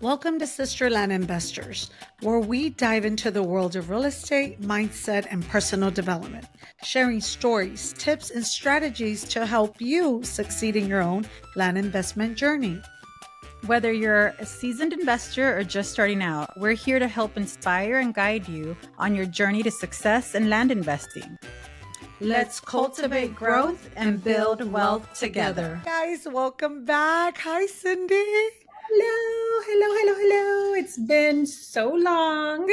Welcome to Sister Land Investors, where we dive into the world of real estate, mindset, and personal development, sharing stories, tips, and strategies to help you succeed in your own land investment journey. Whether you're a seasoned investor or just starting out, we're here to help inspire and guide you on your journey to success in land investing. Let's cultivate growth and build wealth together. Guys, welcome back. Hi, Cindy. Hello. It's been so long.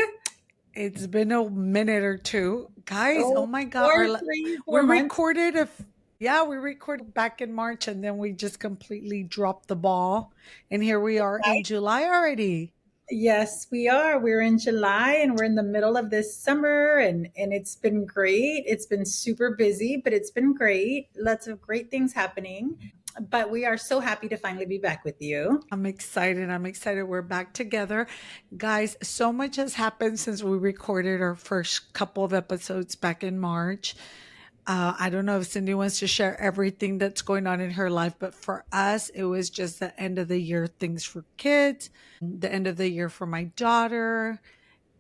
It's been a minute or two. Guys, oh my God. 4 we months. we recorded back in March and then we just completely dropped the ball. And here we are in July already. Yes, we are. We're in July and we're in the middle of this summer and it's been great. It's been super busy, but it's been great. Lots of great things happening. But we are so happy to finally be back with you. I'm excited. We're back together. Guys, so much has happened since we recorded our first couple of episodes back in March. I don't know if Cindy wants to share everything that's going on in her life, but for us, it was just the end of the year things for kids, the end of the year for my daughter,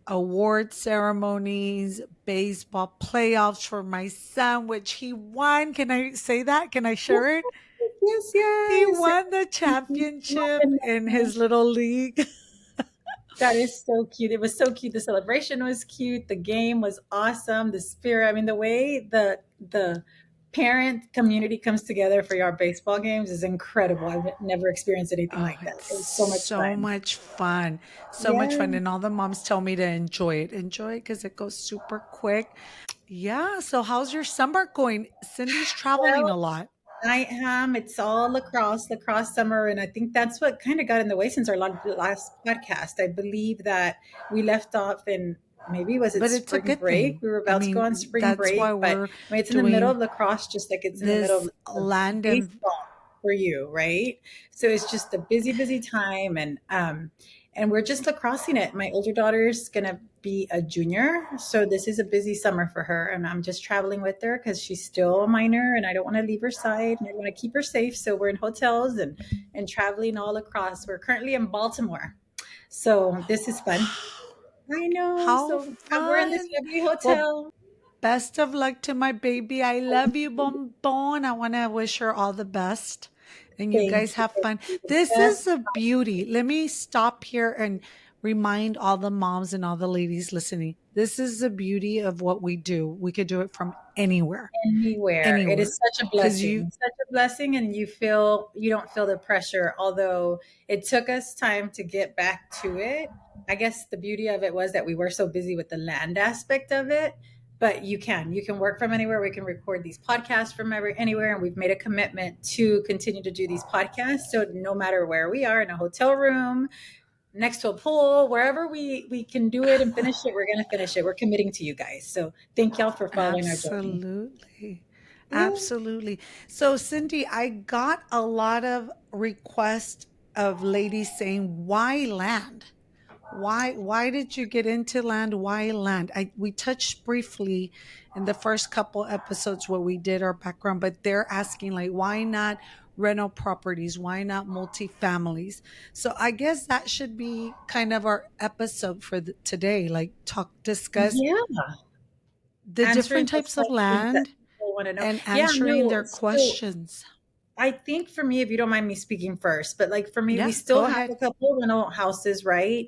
award ceremonies, baseball playoffs for my son, which he won. Can I say that? Can I share it? He Yes. won the championship in his little league. That is so cute. It was so cute. The celebration was cute. The game was awesome. The spirit. I mean, the way the parent community comes together for your baseball games is incredible. I've never experienced anything Oh, like that. it's It was so much so fun. much fun. So much Yeah. fun. And all the moms tell me to enjoy it. Enjoy it because it goes super quick. Yeah. So, how's your summer going? Cindy's traveling Well, a lot. I am. It's all lacrosse summer, and I think that's what kind of got in the way since our last podcast. I believe that we left off in maybe was it But it's a spring good break? thing. We were I about to go on mean, spring that's why break, but we're I mean, it's in the middle doing of lacrosse, just like it's in the middle this of land and baseball for you, right? So it's just a busy time, and we're just lacrossing it. My older daughter's gonna be a junior, so this is a busy summer for her, and I'm just traveling with her because she's still a minor, and I don't want to leave her side, and I want to keep her safe. So we're in hotels and traveling all across. We're currently in Baltimore, so this is fun. I know. how So we're in this fun. lovely Well, hotel. best of luck to my baby. I love you, Bonbon. I want to wish her all the best. And you Thank guys you. have Thank fun. you. This is Best. a beauty. Let me stop here and remind all the moms and all the ladies listening. This is the beauty of what we do. We could do it from anywhere, Anywhere. It anywhere. is such a Because you, blessing, such a blessing. And you don't feel the pressure, although it took us time to get back to it. I guess the beauty of it was that we were so busy with the land aspect of it. But you can work from anywhere. We can record these podcasts from anywhere. And we've made a commitment to continue to do these podcasts. So no matter where we are in a hotel room, next to a pool, wherever we can do it and finish it, we're going to finish it. We're committing to you guys. So thank y'all for following our journey. absolutely. Yeah. Absolutely. So, Cindy, I got a lot of requests of ladies saying, why land? Why did you get into land? Why land? We touched briefly in the first couple episodes where we did our background, but they're asking like why not rental properties? Why not multifamilies? So I guess that should be kind of our episode for today, like discuss Yeah. the Answering different those types of questions that land people want to know. and Yeah, answering no. their So questions. I think for me, if you don't mind me speaking first, but like for me, we Yeah, still go have ahead. a couple of rental houses, right?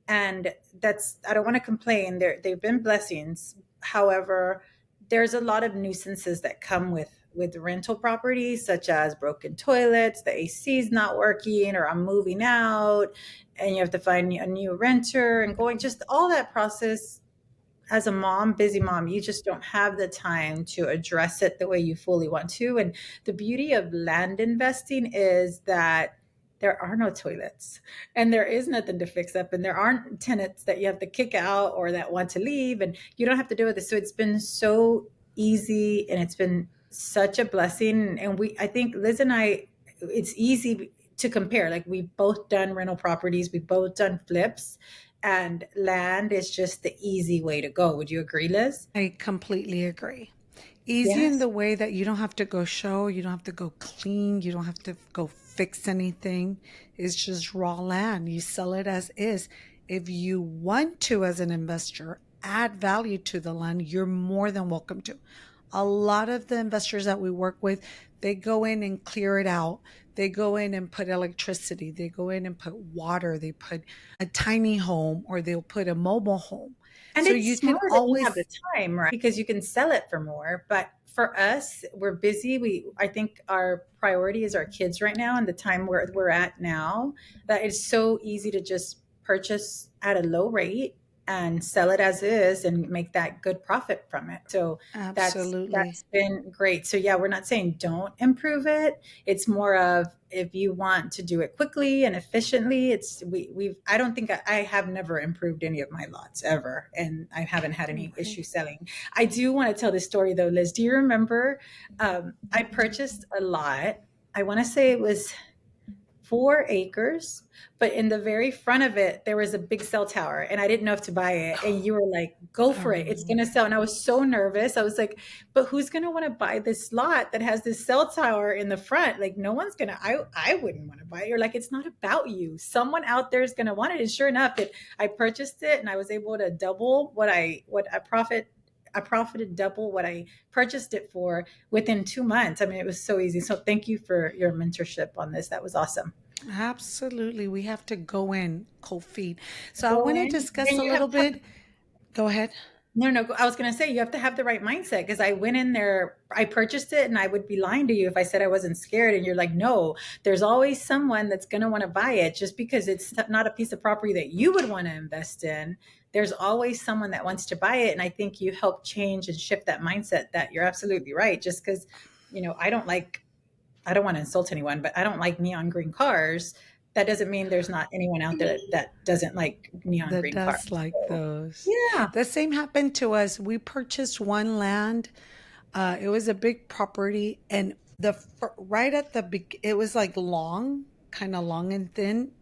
And that's I don't want to complain. They've been blessings. However, there's a lot of nuisances that come with rental properties, such as broken toilets, the AC's not working, or I'm moving out, and you have to find a new renter and going just all that process as a mom, busy mom, you just don't have the time to address it the way you fully want to. And the beauty of land investing is that there are no toilets and there is nothing to fix up and there aren't tenants that you have to kick out or that want to leave and you don't have to deal with this. So it's been so easy and it's been such a blessing. And I think Liz and I, it's easy to compare. Like we've both done rental properties, we've both done flips and land is just the easy way to go. Would you agree, Liz? I completely agree. Easy in Yes. the way that you don't have to go show, you don't have to go clean, you don't have to go fix anything. It's just raw land. You sell it as is. If you want to, as an investor, add value to the land, you're more than welcome to. A lot of the investors that we work with, they go in and clear it out. They go in and put electricity. They go in and put water. They put a tiny home or they'll put a mobile home. And So it's you can smart if you have the always, time, right? Because you can sell it for more. But for us, we're busy. I think our priority is our kids right now and the time we're at now, that it's so easy to just purchase at a low rate and sell it as is and make that good profit from it. So absolutely. that's been great. So yeah, we're not saying don't improve it. It's more of, if you want to do it quickly and efficiently, we've I don't think I have never improved any of my lots ever, and I haven't had any Okay. issue selling. I do want to tell this story though, Liz. Do you remember, I purchased a lot, I want to say it was 4 acres, but in the very front of it, there was a big cell tower, and I didn't know if to buy it. And you were like, "Go for it! It's Oh, gonna sell." And I was so nervous. I was like, "But who's gonna want to buy this lot that has this cell tower in the front? Like, no one's gonna. I wouldn't want to buy it. You're like, it's not about you. Someone out there is gonna want it." And sure enough, I purchased it, and I was able to double what I profit. I profited double what I purchased it for within 2 months. I mean, it was so easy. So thank you for your mentorship on this. That was awesome. absolutely. We have to go in cold feet. So I Go want to in discuss and a you have little to have, bit. Go ahead. no, no, I was going to say, you have to have the right mindset, because I went in there, I purchased it, and I would be lying to you if I said I wasn't scared. And you're like, no, there's always someone that's going to want to buy it, just because it's not a piece of property that you would want to invest in. There's always someone that wants to buy it. And I think you help change and shift that mindset, that you're absolutely right. Just because, I don't want to insult anyone, but I don't like neon green cars. That doesn't mean there's not anyone out there that doesn't like neon That green cars. does like So, those. yeah. The same happened to us. We purchased one land. It was a big property, and right at the it was like long, kind of long and thin,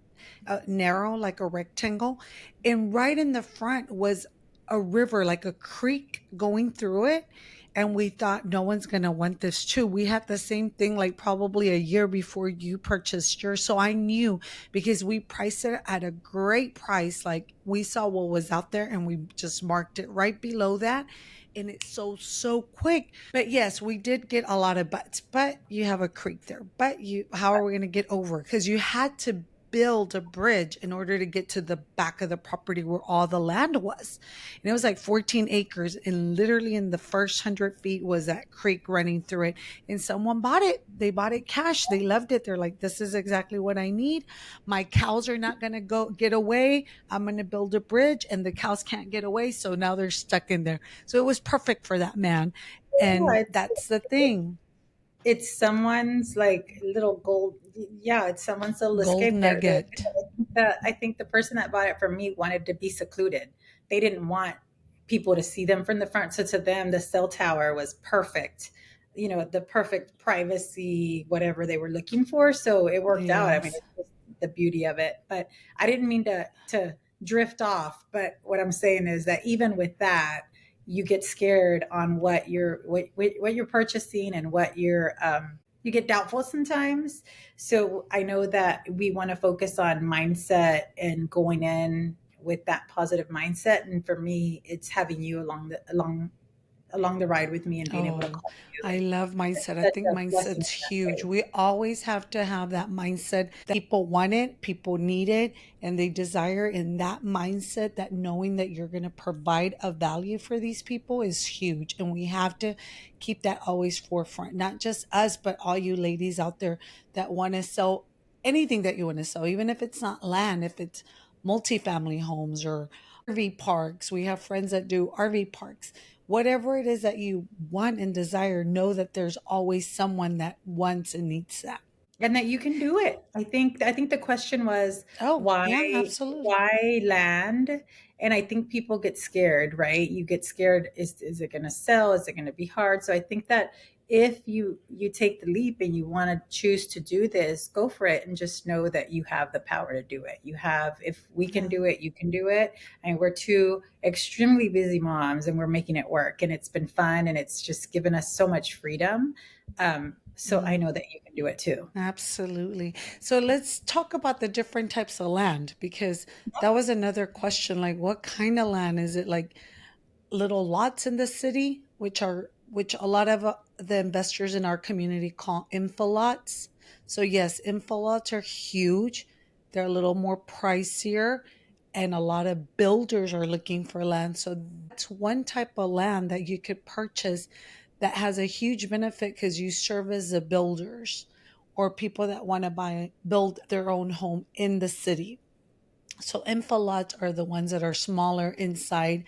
narrow like a rectangle, and right in the front was a river, like a creek going through it. And we thought no one's gonna want this too. We had the same thing like probably a year before you purchased yours. So I knew because we priced it at a great price. Like we saw what was out there and we just marked it right below that. And it sold so quick. But yes, we did get a lot of buts. But you have a creek there. But how are we gonna get over? Because you had to build a bridge in order to get to the back of the property where all the land was. And it was like 14 acres. And literally in the first 100 feet was that creek running through it. And someone bought it. They bought it cash. They loved it. They're like, this is exactly what I need. My cows are not going to go get away. I'm going to build a bridge and the cows can't get away. So now they're stuck in there. So it was perfect for that man. Yeah, And that's the thing. it's someone's like little gold. Yeah, it's someone's little Gold escape there. nugget. I think the person that bought it from me wanted to be secluded. They didn't want people to see them from the front. So to them, the cell tower was perfect. The perfect privacy, whatever they were looking for. So it worked out. I mean, Yes. it's just the beauty of it. But I didn't mean to drift off. But what I'm saying is that even with that, you get scared on what you're purchasing, and what you get doubtful sometimes. So I know that we want to focus on mindset and going in with that positive mindset. And for me, it's having you along the ride with me, and being able to Oh, call you. I love mindset. I Such think a blessing mindset's in that huge. way. We always have to have that mindset that people want it, people need it, and they desire. In that mindset, that knowing that you're going to provide a value for these people is huge. And we have to keep that always forefront. Not just us, but all you ladies out there that want to sell anything that you want to sell, even if it's not land, if it's multifamily homes or RV parks. We have friends that do RV parks. Whatever it is that you want and desire, know that there's always someone that wants and needs that. And that you can do it. I think the question was, Oh, why yeah, absolutely. why land? And I think people get scared, right? You get scared, is it going to sell? Is it going to be hard? So I think that if you take the leap and you want to choose to do this, go for it, and just know that you have the power to do it. You have, if we can Yeah. do it, you can do it. And we're two extremely busy moms, and we're making it work, and it's been fun, and it's just given us so much freedom. So I Mm, know that you can do it too. absolutely. So let's talk about the different types of land because that was another question. Like, what kind of land is it? Like little lots in the city, which a lot of the investors in our community call infill lots. So yes, infill lots are huge. They're a little more pricier, and a lot of builders are looking for land. So that's one type of land that you could purchase that has a huge benefit because you serve as the builders or people that want to build their own home in the city. So infill lots are the ones that are smaller inside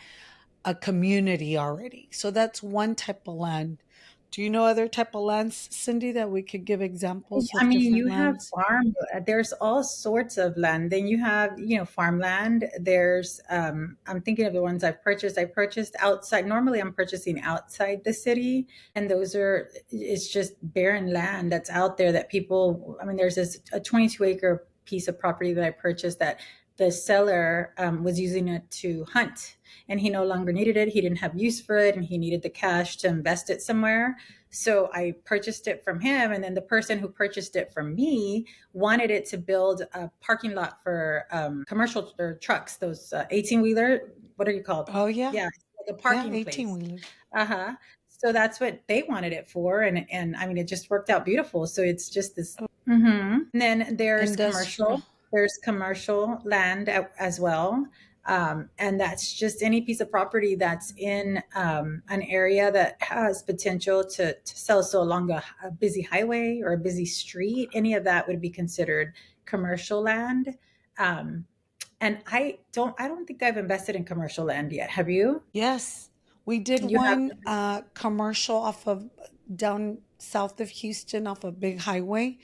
a community already. So that's one type of land. Do you know other type of lands, Cindy, that we could give examples I of mean, different you have lands? farm, there's all sorts of land. Then you have, farmland. There's, I'm thinking of the ones I've purchased. I purchased outside. Normally, I'm purchasing outside the city. And it's just barren land that's out there that people, I mean, there's a 22-acre piece of property that I purchased that the seller was using it to hunt, and he no longer needed it. He didn't have use for it, and he needed the cash to invest it somewhere. So I purchased it from him, and then the person who purchased it from me wanted it to build a parking lot for commercial or trucks, those 18-wheeler. What are you called? Oh yeah, Yeah, like a yeah, parking 18 place. wheelers. Uh-huh. So that's what they wanted it for, and I mean, it just worked out beautiful. So it's just this. And then Industrial. there's commercial land as well. And that's just any piece of property that's in an area that has potential to sell. So along a busy highway or a busy street, any of that would be considered commercial land. Um, and I don't think I've invested in commercial land yet. Have you? Yes, we did You have? one commercial off of down south of Houston off a big highway.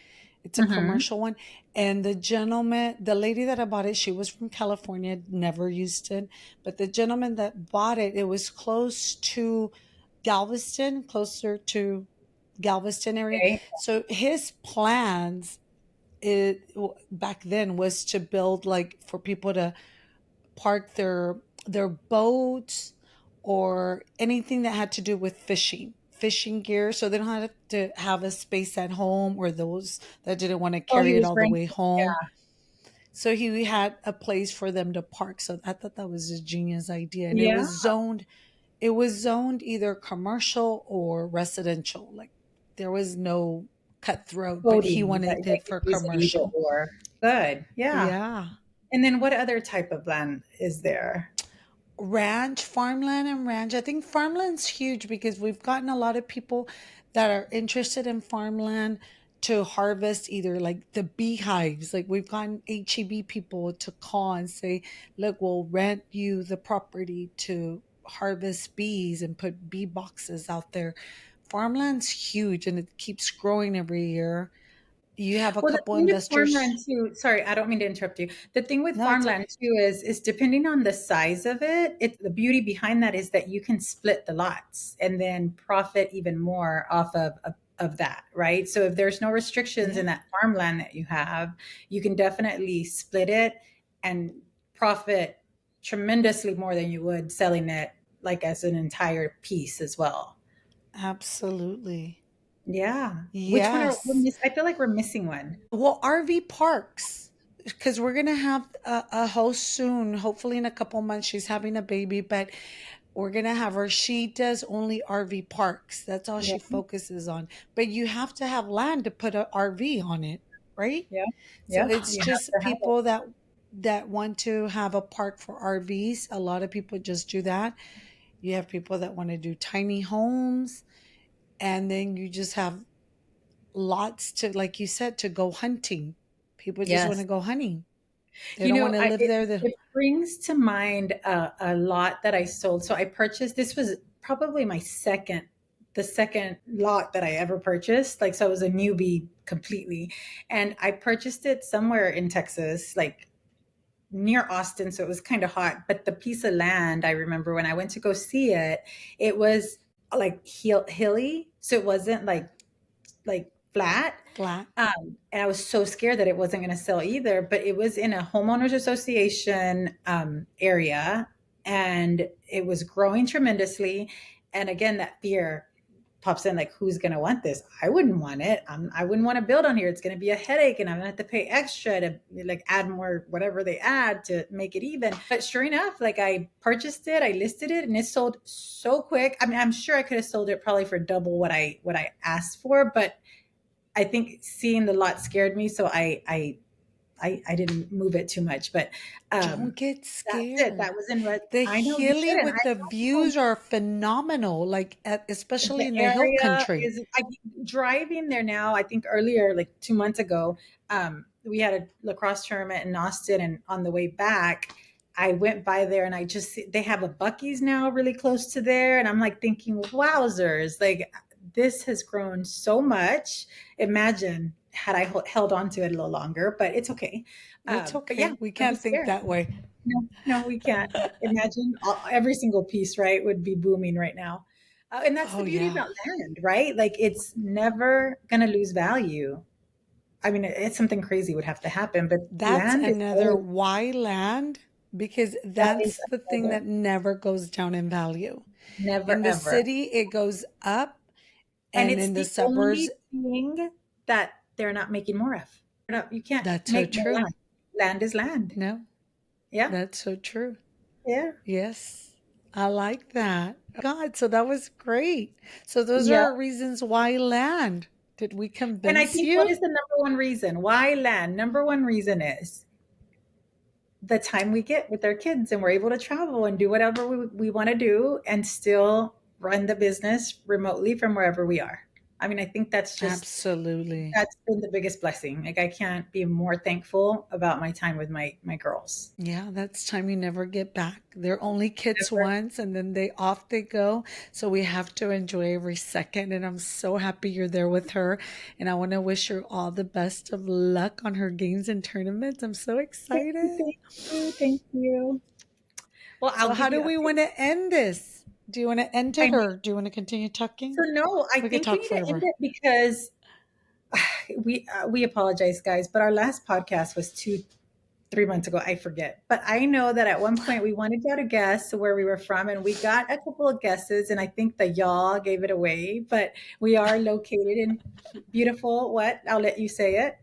It's a Hmm. commercial one. And the lady that I bought it, she was from California, never used it. But the gentleman that bought it, it was close to Galveston, closer to Galveston area. Okay. So his plans back then was to build like for people to park their boats or anything that had to do with fishing gear, so they don't have to have a space at home or those that didn't want to Oh, he carry it was all the bringing. way home. Yeah. So he had a place for them to park. So I thought that was a genius idea, and Yeah. it was zoned either commercial or residential. Like there was no cutthroat, but he Coding that wanted they it could for use it either commercial. or. Good. Yeah. Yeah. And then what other type of land is there? Ranch, farmland, and ranch. I think farmland's huge because we've gotten a lot of people that are interested in farmland to harvest either like the beehives. Like we've gotten HEB people to call and say, look, we'll rent you the property to harvest bees and put bee boxes out there. Farmland's huge and it keeps growing every year. You have a Well, the couple thing with farmland investors. too, sorry, I don't mean to interrupt you. The thing with No, it's okay. farmland too is depending on the size of it, the beauty behind that is that you can split the lots and then profit even more off of that, right? So if there's no restrictions Yeah. in that farmland that you have, you can definitely split it and profit tremendously more than you would selling it like as an entire piece as well. Absolutely. Yeah. Which one are we Yes. I feel like we're missing one. Well, RV parks, because we're gonna have a host soon. Hopefully, in a couple months, she's having a baby, but we're gonna have her. She does only RV parks. That's all Yeah. she focuses on. But you have to have land to put a RV on it, right? Yeah. So Yeah. it's You have just to have it. people that want to have a park for RVs. A lot of people just do that. You have people that want to do tiny homes, and then you just have lots to, like you said, to go hunting. People just want Yes. to go hunting. They You don't know, want to live it, there. it brings to mind a lot that I sold. So I purchased, this was probably the second lot that I ever purchased. Like, so I was a newbie completely. And I purchased it somewhere in Texas, like near Austin. So it was kind of hot. But the piece of land, I remember when I went to go see it, it was like hilly, so it wasn't like flat. Flat. And I was so scared that it wasn't going to sell either. But it was in a homeowners association area, and it was growing tremendously. And again, that fear pops in, like, who's going to want this? I wouldn't want it. I wouldn't want to build on here. It's going to be a headache, and I'm going to have to pay extra to like add more whatever they add to make it even. But sure enough, like, I purchased it, I listed it, and it sold so quick. I mean, I'm sure I could have sold it probably for double what I asked for, but I think seeing the lot scared me, so I didn't move it too much. But Don't get that's it. scared. That was in red. The I know you Healy shouldn't. with the I know views are phenomenal, like especially the in the hill area country. is. I driving there now. I think earlier, like 2 months ago, we had a lacrosse tournament in Austin, and on the way back, I went by there, and I just they have a Bucky's now really close to there, and I'm like thinking, wowzers, like this has grown so much. Imagine had I held on to it a little longer, but it's okay. It's But yeah, okay. We don't be can't think scared. that way. No, no, we can't. Imagine every single piece, right, would be booming right now. And that's the Oh beauty yeah. about land, right? Like it's never going to lose value. I mean, it's something crazy would have to happen, but That's land is another always, why land, because that is that's the thing another, that never goes down in value. never In the ever. city, it goes up, And and it's in the the suburbs, only thing that they're not making more of. No, you can't that's so make more true. land. Land is land. No, Yeah. that's so true. Yeah. Yes, I like that. God, so that was great. So those are Yeah. our reasons why land. Did we And I convince think what you? is the number one reason why land? Number one reason is the time we get with our kids, and we're able to travel and do whatever we want to do and still run the business remotely from wherever we are. I mean, I think Absolutely. that's been the biggest blessing. Like, I can't be more thankful about my time with my girls. Yeah, that's time you never get back. They're only kids Never. once and then off they go. So we have to enjoy every second. And I'm so happy you're there with her. And I want to wish her all the best of luck on her games and tournaments. I'm so Thank you, excited. thank you, thank you. Well, I'll So how give do you we want updates. to end this? Do you want to end I it mean, or do you want to continue so talking? no, I We could think we talk need to end forever. it because we apologize, guys, but our last podcast was 3 months ago. I forget. But I know that at one point we wanted y'all to guess where we were from, and we got a couple of guesses, and I think the y'all gave it away. But we are located in beautiful, what? I'll let you say it.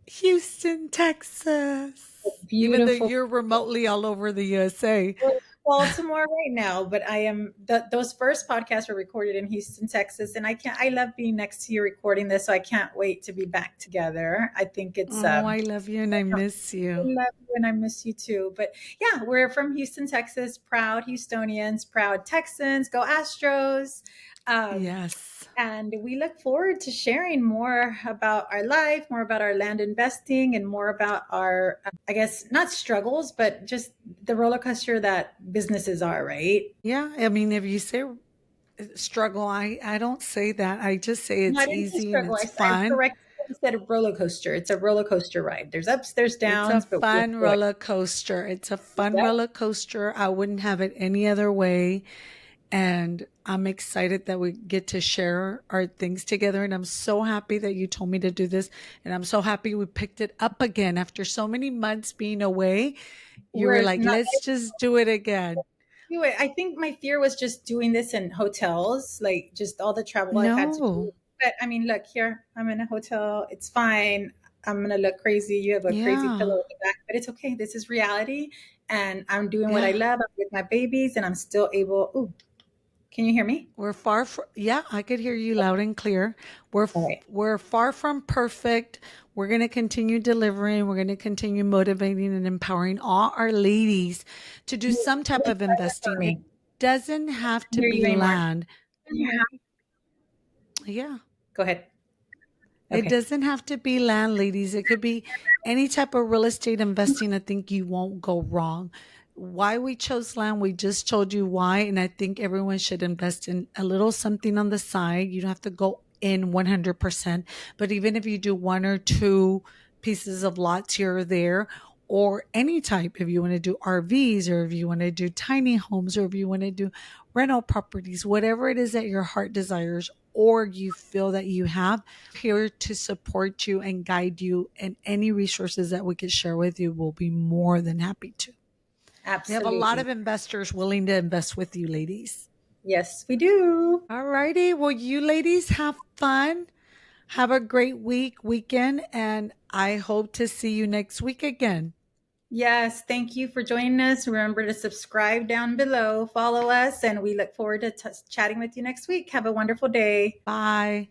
Houston, Texas. Even though Beautiful. you're remotely all over the USA. We're in Baltimore right now, but I am those first podcasts were recorded in Houston, Texas, and I love being next to you recording this, so I can't wait to be back together. I think it's Oh, I love you and I miss I you. love you and I miss you too. But yeah, we're from Houston, Texas. Proud Houstonians, proud Texans. Go Astros. Um, Yes. and we look forward to sharing more about our life, more about our land investing, and more about our, I guess, not struggles, but just the roller coaster that businesses are, right? Yeah. I mean, if you say struggle, I don't say that. I just say No, it's I didn't say easy and struggle. it's I fun. corrected. I said roller coaster. It's a roller coaster ride. There's ups, there's It's a downs, but we fun enjoy it. roller coaster. It's a fun Yep. roller coaster. I wouldn't have it any other way. And I'm excited that we get to share our things together. And I'm so happy that you told me to do this. And I'm so happy we picked it up again after so many months being away. You were We're like, not let's just do it again. do it. I think my fear was just doing this in hotels, like just all the travel I've had to No. do. But I mean, look here, I'm in a hotel. It's fine. I'm gonna look crazy. You have a crazy Yeah. pillow in the back, but it's okay. This is reality, and I'm doing what I Yeah. love. I'm with my babies, and I'm still able. Ooh, can you hear me? We're far from, yeah, I could hear you loud and clear. All right. We're far from perfect. We're going to continue delivering. We're going to continue motivating and empowering all our ladies to do some type of For investing. It me, doesn't have I to hear you be anymore. land. Yeah. Go ahead. It Okay. doesn't have to be land, ladies. It could be any type of real estate investing. I think you won't go wrong. Why we chose land, we just told you why. And I think everyone should invest in a little something on the side. You don't have to go in 100%. But even if you do one or two pieces of lots here or there, or any type, if you want to do RVs or if you want to do tiny homes or if you want to do rental properties, whatever it is that your heart desires or you feel that you have, here to support you and guide you. And any resources that we could share with you, we'll be more than happy to. We have a lot Absolutely. of investors willing to invest with you, ladies. Yes, we do. All righty. Well, you ladies have fun. Have a great weekend, and I hope to see you next week again. Yes, thank you for joining us. Remember to subscribe down below, follow us, and we look forward to chatting with you next week. Have a wonderful day. Bye.